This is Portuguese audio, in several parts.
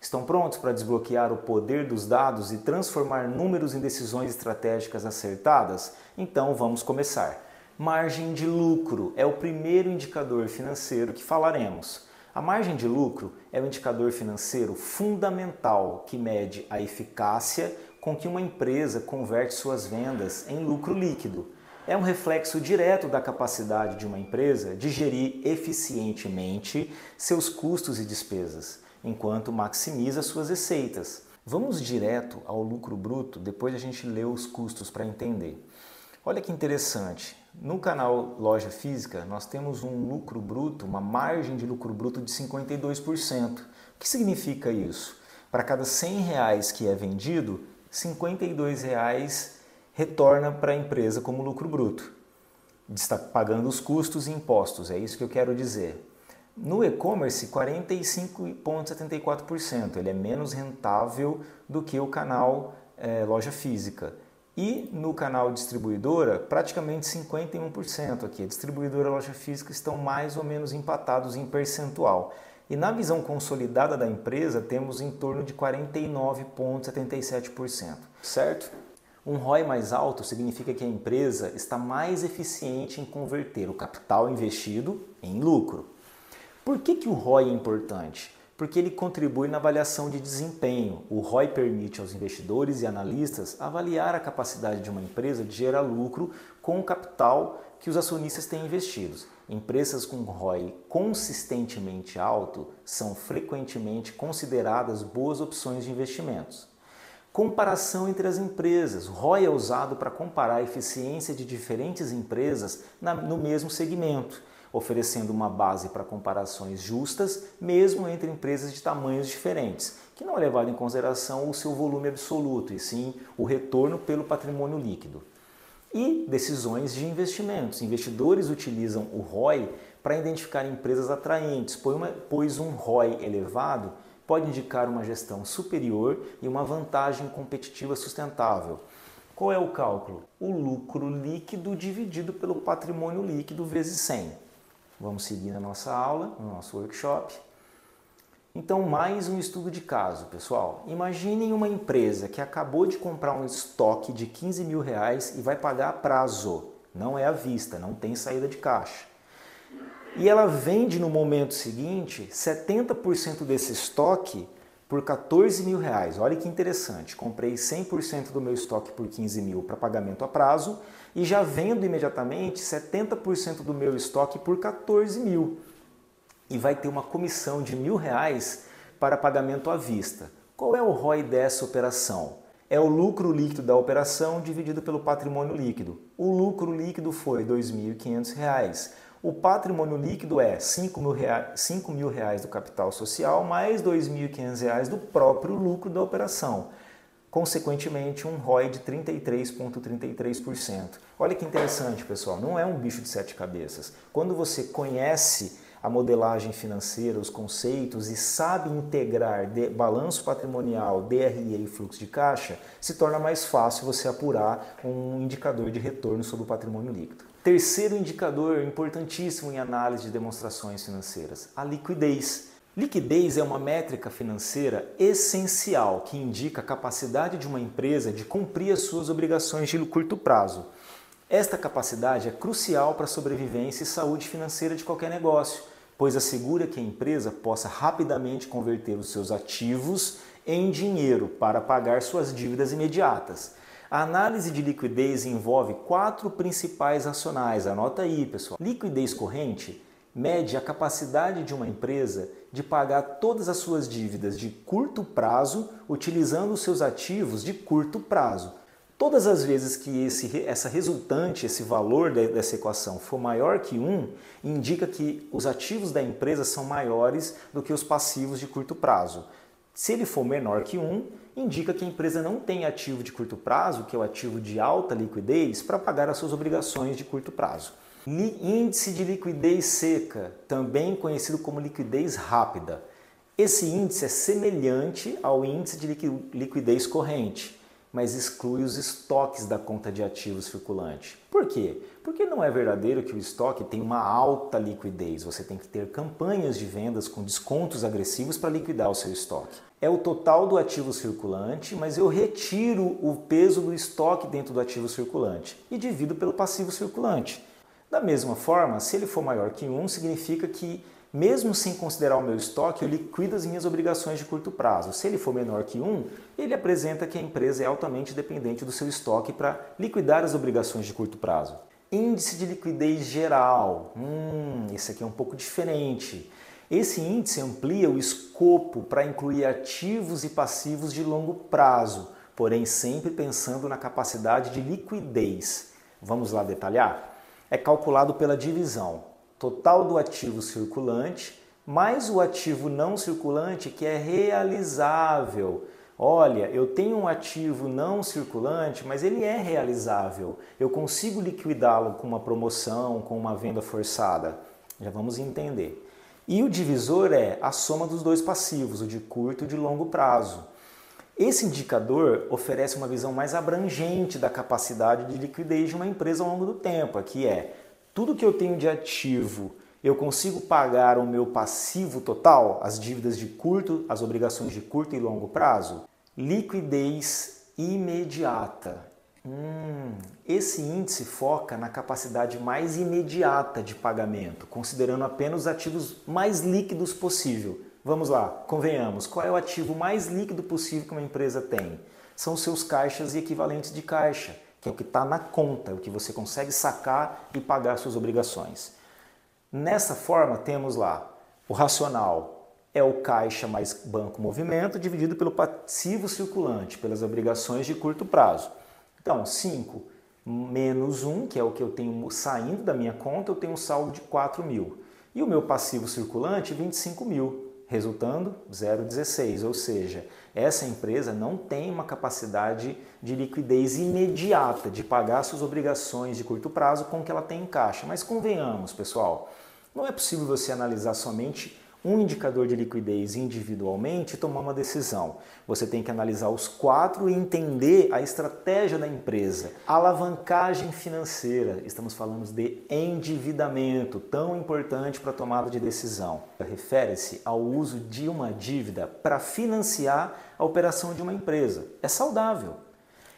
Estão prontos para desbloquear o poder dos dados e transformar números em decisões estratégicas acertadas? Então vamos começar. Margem de lucro é o primeiro indicador financeiro que falaremos. A margem de lucro é um indicador financeiro fundamental que mede a eficácia com que uma empresa converte suas vendas em lucro líquido. É um reflexo direto da capacidade de uma empresa de gerir eficientemente seus custos e despesas, enquanto maximiza suas receitas. Vamos direto ao lucro bruto, depois a gente lê os custos para entender. Olha que interessante, no canal Loja Física nós temos um lucro bruto, uma margem de lucro bruto de 52%. O que significa isso? Para cada R$100 que é vendido, R$52 retorna para a empresa como lucro bruto. Está pagando os custos e impostos, é isso que eu quero dizer. No e-commerce, 45,74%. Ele é menos rentável do que o canal Loja Física. E no canal distribuidora, praticamente 51% aqui. A distribuidora e a loja física estão mais ou menos empatados em percentual. E na visão consolidada da empresa, temos em torno de 49,77%, certo? Um ROI mais alto significa que a empresa está mais eficiente em converter o capital investido em lucro. Por que o ROI é importante? Porque ele contribui na avaliação de desempenho. O ROI permite aos investidores e analistas avaliar a capacidade de uma empresa de gerar lucro com o capital que os acionistas têm investidos. Empresas com ROI consistentemente alto são frequentemente consideradas boas opções de investimentos. Comparação entre as empresas. O ROI é usado para comparar a eficiência de diferentes empresas no mesmo segmento, oferecendo uma base para comparações justas, mesmo entre empresas de tamanhos diferentes, que não é levado em consideração o seu volume absoluto, e sim o retorno pelo patrimônio líquido. E decisões de investimentos. Investidores utilizam o ROI para identificar empresas atraentes, pois um ROI elevado pode indicar uma gestão superior e uma vantagem competitiva sustentável. Qual é o cálculo? O lucro líquido dividido pelo patrimônio líquido vezes 100. Vamos seguir na nossa aula, no nosso workshop. Então, mais um estudo de caso, pessoal. Imaginem uma empresa que acabou de comprar um estoque de R$15 mil e vai pagar a prazo. Não é à vista, não tem saída de caixa. E ela vende no momento seguinte 70% desse estoque por R$14 mil. Olha que interessante, comprei 100% do meu estoque por 15 mil para pagamento a prazo e já vendo imediatamente 70% do meu estoque por 14 mil. E vai ter uma comissão de R$1.000 para pagamento à vista. Qual é o ROI dessa operação? É o lucro líquido da operação dividido pelo patrimônio líquido. O lucro líquido foi R$ 2.500. O patrimônio líquido é R$5 mil do capital social mais R$ 2.500 do próprio lucro da operação. Consequentemente, um ROI de 33,33%. Olha que interessante, pessoal, não é um bicho de sete cabeças. Quando você conhece a modelagem financeira, os conceitos e sabe integrar balanço patrimonial, DRE e fluxo de caixa, se torna mais fácil você apurar um indicador de retorno sobre o patrimônio líquido. Terceiro indicador importantíssimo em análise de demonstrações financeiras, a liquidez. Liquidez é uma métrica financeira essencial que indica a capacidade de uma empresa de cumprir as suas obrigações de curto prazo. Esta capacidade é crucial para a sobrevivência e saúde financeira de qualquer negócio, pois assegura que a empresa possa rapidamente converter os seus ativos em dinheiro para pagar suas dívidas imediatas. A análise de liquidez envolve 4 principais racionais, anota aí, pessoal. Liquidez corrente mede a capacidade de uma empresa de pagar todas as suas dívidas de curto prazo utilizando os seus ativos de curto prazo. Todas as vezes que essa resultante, esse valor dessa equação for maior que 1, indica que os ativos da empresa são maiores do que os passivos de curto prazo. Se ele for menor que 1, indica que a empresa não tem ativo de curto prazo, que é o ativo de alta liquidez, para pagar as suas obrigações de curto prazo. Índice de liquidez seca, também conhecido como liquidez rápida. Esse índice é semelhante ao índice de liquidez corrente, mas exclui os estoques da conta de ativos circulante. Por quê? Porque não é verdadeiro que o estoque tem uma alta liquidez. Você tem que ter campanhas de vendas com descontos agressivos para liquidar o seu estoque. é o total do ativo circulante, mas eu retiro o peso do estoque dentro do ativo circulante e divido pelo passivo circulante. Da mesma forma, se ele for maior que 1, significa que, mesmo sem considerar o meu estoque, eu liquido as minhas obrigações de curto prazo. Se ele for menor que 1, ele apresenta que a empresa é altamente dependente do seu estoque para liquidar as obrigações de curto prazo. Índice de liquidez geral. Esse aqui é um pouco diferente. Esse índice amplia o escopo para incluir ativos e passivos de longo prazo, porém sempre pensando na capacidade de liquidez. Vamos lá detalhar? É calculado pela divisão total do ativo circulante mais o ativo não circulante que é realizável. Olha, eu tenho um ativo não circulante, mas ele é realizável. Eu consigo liquidá-lo com uma promoção, com uma venda forçada. Já vamos entender. E o divisor é a soma dos dois passivos, o de curto e o de longo prazo. Esse indicador oferece uma visão mais abrangente da capacidade de liquidez de uma empresa ao longo do tempo, que é tudo que eu tenho de ativo, eu consigo pagar o meu passivo total, as dívidas de curto, as obrigações de curto e longo prazo? Liquidez imediata. Esse índice foca na capacidade mais imediata de pagamento, considerando apenas os ativos mais líquidos possível. Vamos lá, convenhamos, qual é o ativo mais líquido possível que uma empresa tem? São os seus caixas e equivalentes de caixa, que é o que está na conta, o que você consegue sacar e pagar suas obrigações. Nessa forma, temos lá o racional, é o caixa mais banco movimento dividido pelo passivo circulante, pelas obrigações de curto prazo. Então, 5 menos 1, que é o que eu tenho saindo da minha conta, eu tenho um saldo de 4 mil. E o meu passivo circulante, 25 mil, resultando 0,16. Ou seja, essa empresa não tem uma capacidade de liquidez imediata, de pagar suas obrigações de curto prazo com o que ela tem em caixa. Mas convenhamos, pessoal, não é possível você analisar somente um indicador de liquidez individualmente e tomar uma decisão. Você tem que analisar os 4 e entender a estratégia da empresa. Alavancagem financeira, estamos falando de endividamento, tão importante para a tomada de decisão. Refere-se ao uso de uma dívida para financiar a operação de uma empresa. É saudável.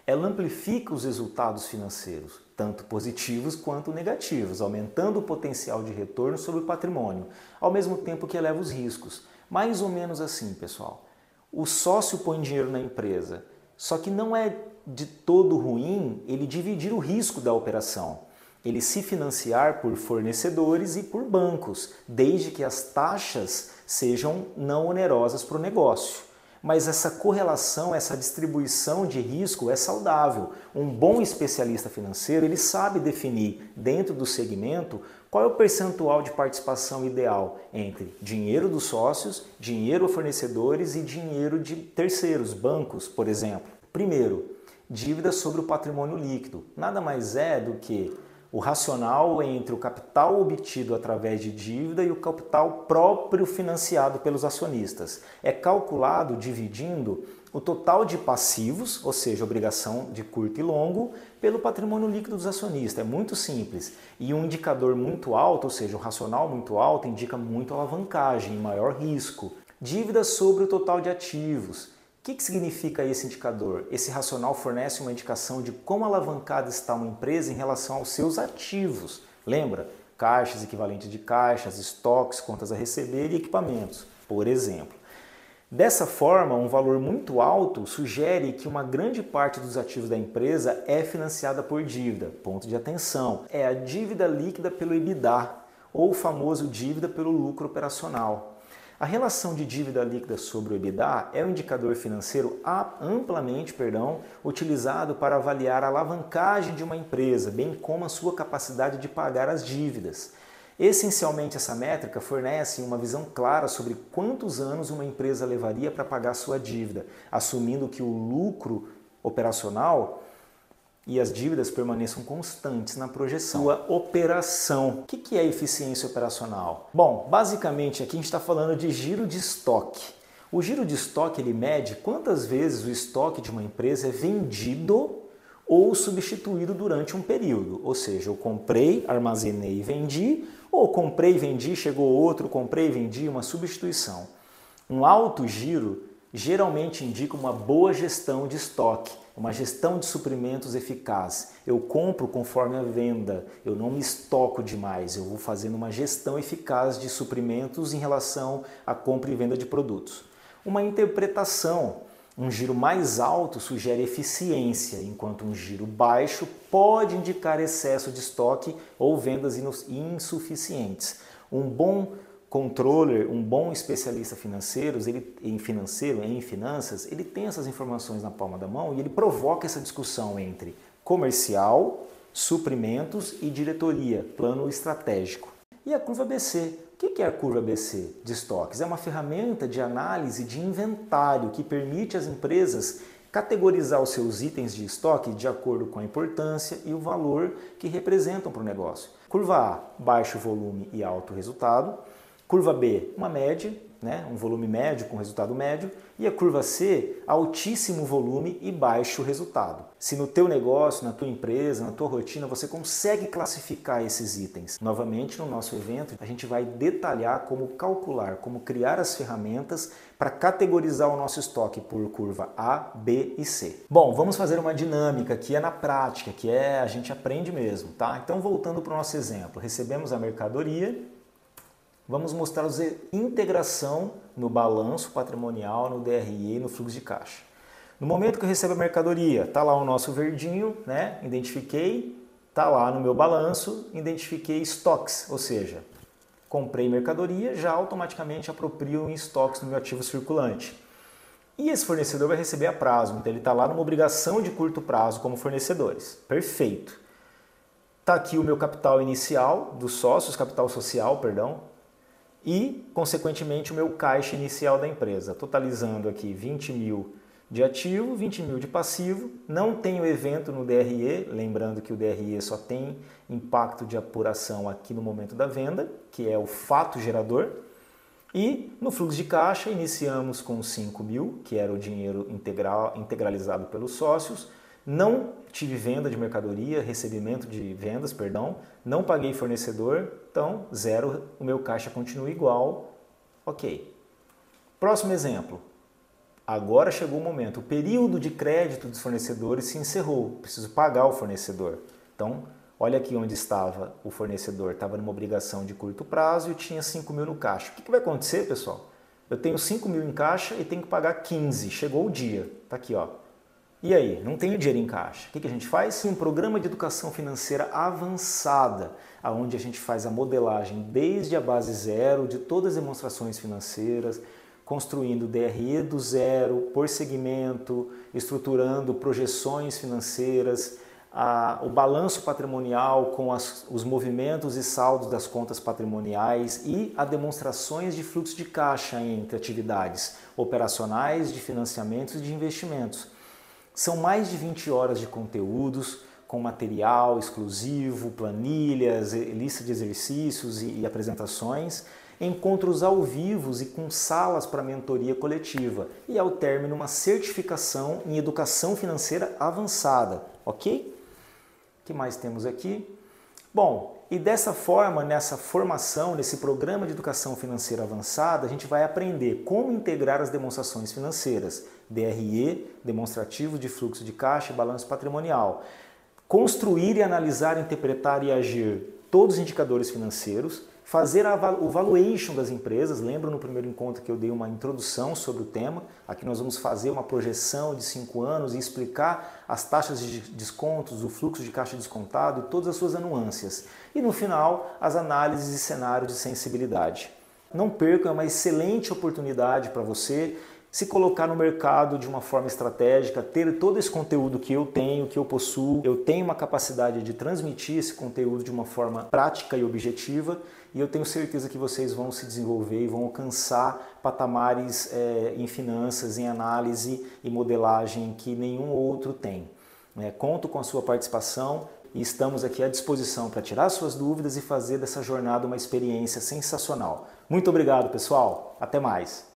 Ela amplifica os resultados financeiros, tanto positivos quanto negativos, aumentando o potencial de retorno sobre o patrimônio, ao mesmo tempo que eleva os riscos. Mais ou menos assim, pessoal. O sócio põe dinheiro na empresa, só que não é de todo ruim ele dividir o risco da operação. Ele se financiar por fornecedores e por bancos, desde que as taxas sejam não onerosas para o negócio. Mas essa correlação, essa distribuição de risco é saudável. Um bom especialista financeiro, ele sabe definir dentro do segmento qual é o percentual de participação ideal entre dinheiro dos sócios, dinheiro a fornecedores e dinheiro de terceiros, bancos, por exemplo. Primeiro, dívida sobre o patrimônio líquido. Nada mais é do que o racional entre o capital obtido através de dívida e o capital próprio financiado pelos acionistas. É calculado dividindo o total de passivos, ou seja, obrigação de curto e longo, pelo patrimônio líquido dos acionistas. É muito simples. E um indicador muito alto, ou seja, um racional muito alto, indica muito alavancagem, maior risco. Dívida sobre o total de ativos. O que significa esse indicador? Esse racional fornece uma indicação de como alavancada está uma empresa em relação aos seus ativos. Lembra? Caixas, equivalentes de caixas, estoques, contas a receber e equipamentos, por exemplo. Dessa forma, um valor muito alto sugere que uma grande parte dos ativos da empresa é financiada por dívida. Ponto de atenção, é a dívida líquida pelo EBITDA, ou o famoso dívida pelo lucro operacional. A relação de dívida líquida sobre o EBITDA é um indicador financeiro amplamente utilizado para avaliar a alavancagem de uma empresa, bem como a sua capacidade de pagar as dívidas. Essencialmente, essa métrica fornece uma visão clara sobre quantos anos uma empresa levaria para pagar sua dívida, assumindo que o lucro operacional e as dívidas permaneçam constantes na projeção. Sua operação. O que é eficiência operacional? Bom, basicamente aqui a gente está falando de giro de estoque. O giro de estoque ele mede quantas vezes o estoque de uma empresa é vendido ou substituído durante um período. Ou seja, eu comprei, armazenei e vendi, ou comprei e vendi, chegou outro, comprei e vendi, uma substituição. Um alto giro geralmente indicam uma boa gestão de estoque, uma gestão de suprimentos eficaz. Eu compro conforme a venda, eu não me estoco demais, eu vou fazendo uma gestão eficaz de suprimentos em relação à compra e venda de produtos. Uma interpretação, um giro mais alto sugere eficiência, enquanto um giro baixo pode indicar excesso de estoque ou vendas insuficientes. Um bom controller, um bom especialista financeiro, em finanças, ele tem essas informações na palma da mão e ele provoca essa discussão entre comercial, suprimentos e diretoria, plano estratégico. E a curva ABC? O que é a curva ABC de estoques? É uma ferramenta de análise de inventário que permite às empresas categorizar os seus itens de estoque de acordo com a importância e o valor que representam para o negócio. Curva A, baixo volume e alto resultado. Curva B, uma média, um volume médio com resultado médio. E a curva C, altíssimo volume e baixo resultado. Se no teu negócio, na tua empresa, na tua rotina, você consegue classificar esses itens. Novamente, no nosso evento, a gente vai detalhar como calcular, como criar as ferramentas para categorizar o nosso estoque por curva A, B e C. Bom, vamos fazer uma dinâmica que é na prática, que a gente aprende mesmo, tá? Então, voltando para o nosso exemplo, recebemos a mercadoria. Vamos mostrar a integração no balanço patrimonial, no DRE e no fluxo de caixa. No momento que eu recebo a mercadoria, está lá o nosso verdinho, identifiquei, está lá no meu balanço, identifiquei estoques, ou seja, comprei mercadoria, já automaticamente aproprio em estoques no meu ativo circulante. E esse fornecedor vai receber a prazo, então ele está lá numa obrigação de curto prazo como fornecedores. Perfeito. Está aqui o meu capital inicial dos sócios, capital social, perdão, e, consequentemente, o meu caixa inicial da empresa, totalizando aqui 20 mil de ativo, 20 mil de passivo. Não tenho evento no DRE, lembrando que o DRE só tem impacto de apuração aqui no momento da venda, que é o fato gerador. E no fluxo de caixa, iniciamos com 5 mil, que era o dinheiro integralizado pelos sócios. Não tive venda de mercadoria, recebimento de vendas, perdão, não paguei fornecedor, então zero, o meu caixa continua igual, ok. Próximo exemplo, agora chegou o momento, o período de crédito dos fornecedores se encerrou, preciso pagar o fornecedor. Então, olha aqui onde estava o fornecedor, estava numa obrigação de curto prazo e tinha 5 mil no caixa. O que vai acontecer, pessoal? Eu tenho 5 mil em caixa e tenho que pagar 15, chegou o dia, tá aqui ó. E aí, não tenho dinheiro em caixa. O que a gente faz? Um programa de educação financeira avançada, onde a gente faz a modelagem desde a base zero de todas as demonstrações financeiras, construindo DRE do zero, por segmento, estruturando projeções financeiras, o balanço patrimonial com os movimentos e saldos das contas patrimoniais e a demonstrações de fluxo de caixa entre atividades operacionais, de financiamentos e de investimentos. São mais de 20 horas de conteúdos com material exclusivo, planilhas, lista de exercícios e apresentações, encontros ao vivo e com salas para mentoria coletiva e, ao término, uma certificação em educação financeira avançada, ok? O que mais temos aqui? Bom, e dessa forma, nessa formação, nesse programa de educação financeira avançada, a gente vai aprender como integrar as demonstrações financeiras, DRE, demonstrativo de fluxo de caixa e balanço patrimonial, construir e analisar, interpretar e agir todos os indicadores financeiros, fazer o valuation das empresas. Lembra no primeiro encontro que eu dei uma introdução sobre o tema? Aqui nós vamos fazer uma projeção de 5 anos e explicar as taxas de descontos, o fluxo de caixa descontado e todas as suas anuâncias. E no final, as análises de cenário de sensibilidade. Não perca, é uma excelente oportunidade para você se colocar no mercado de uma forma estratégica, ter todo esse conteúdo que eu tenho, que eu possuo. Eu tenho uma capacidade de transmitir esse conteúdo de uma forma prática e objetiva e eu tenho certeza que vocês vão se desenvolver e vão alcançar patamares em finanças, em análise e modelagem que nenhum outro tem. Conto com a sua participação e estamos aqui à disposição para tirar suas dúvidas e fazer dessa jornada uma experiência sensacional. Muito obrigado, pessoal. Até mais.